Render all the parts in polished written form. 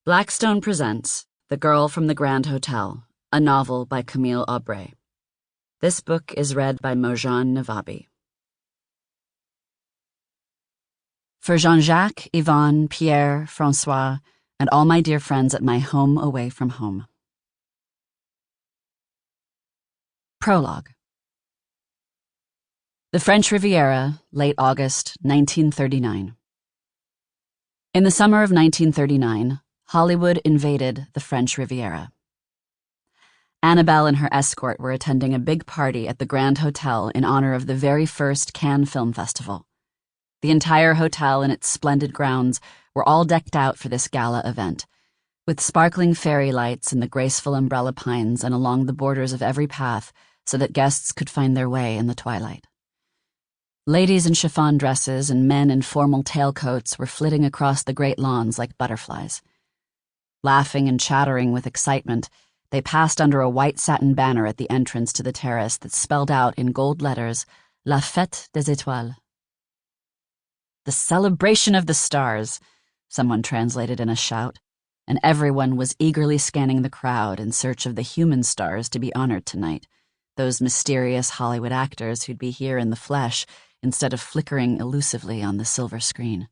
Blackstone presents The Girl from the Grand Hotel, a novel by Camille Aubray. This book is read by Mozhan Navabi. For Jean-Jacques, Yvonne, Pierre, François, and all my dear friends at my home away from home. Prologue. The French Riviera, late August, 1939. In the summer of 1939, Hollywood invaded the French Riviera. Annabelle and her escort were attending a big party at the Grand Hotel in honor of the very first Cannes Film Festival. The entire hotel and its splendid grounds were all decked out for this gala event, with sparkling fairy lights in the graceful umbrella pines and along the borders of every path so that guests could find their way in the twilight. Ladies in chiffon dresses and men in formal tailcoats were flitting across the great lawns like butterflies. Laughing and chattering with excitement, they passed under a white satin banner at the entrance to the terrace that spelled out in gold letters, La Fête des Étoiles. The celebration of the stars, someone translated in a shout, and everyone was eagerly scanning the crowd in search of the human stars to be honored tonight, those mysterious Hollywood actors who'd be here in the flesh instead of flickering elusively on the silver screen.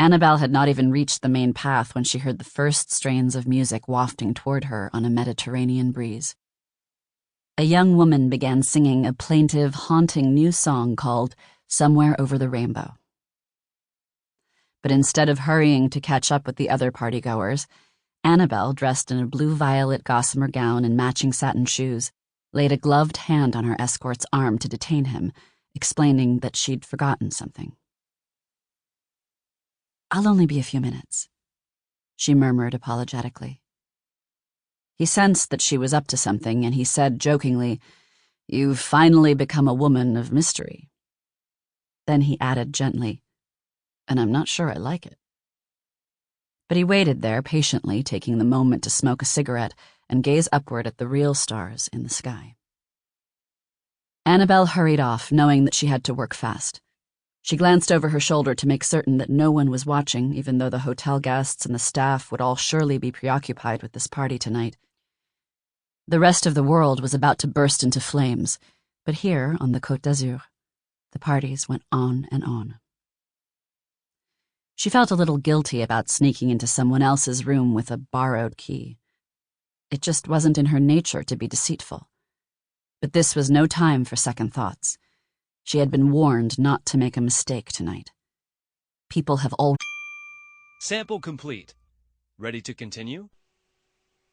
Annabelle had not even reached the main path when she heard the first strains of music wafting toward her on a Mediterranean breeze. A young woman began singing a plaintive, haunting new song called Somewhere Over the Rainbow. But instead of hurrying to catch up with the other partygoers, Annabelle, dressed in a blue-violet gossamer gown and matching satin shoes, laid a gloved hand on her escort's arm to detain him, explaining that she'd forgotten something. "I'll only be a few minutes," she murmured apologetically. He sensed that she was up to something, and he said jokingly, "You've finally become a woman of mystery." Then he added gently, "And I'm not sure I like it." But he waited there patiently, taking the moment to smoke a cigarette and gaze upward at the real stars in the sky. Annabelle hurried off, knowing that she had to work fast. She glanced over her shoulder to make certain that no one was watching, even though the hotel guests and the staff would all surely be preoccupied with this party tonight. The rest of the world was about to burst into flames, but here, on the Côte d'Azur, the parties went on and on. She felt a little guilty about sneaking into someone else's room with a borrowed key. It just wasn't in her nature to be deceitful. But this was no time for second thoughts. She had been warned not to make a mistake tonight. People have all... Sample complete. Ready to continue?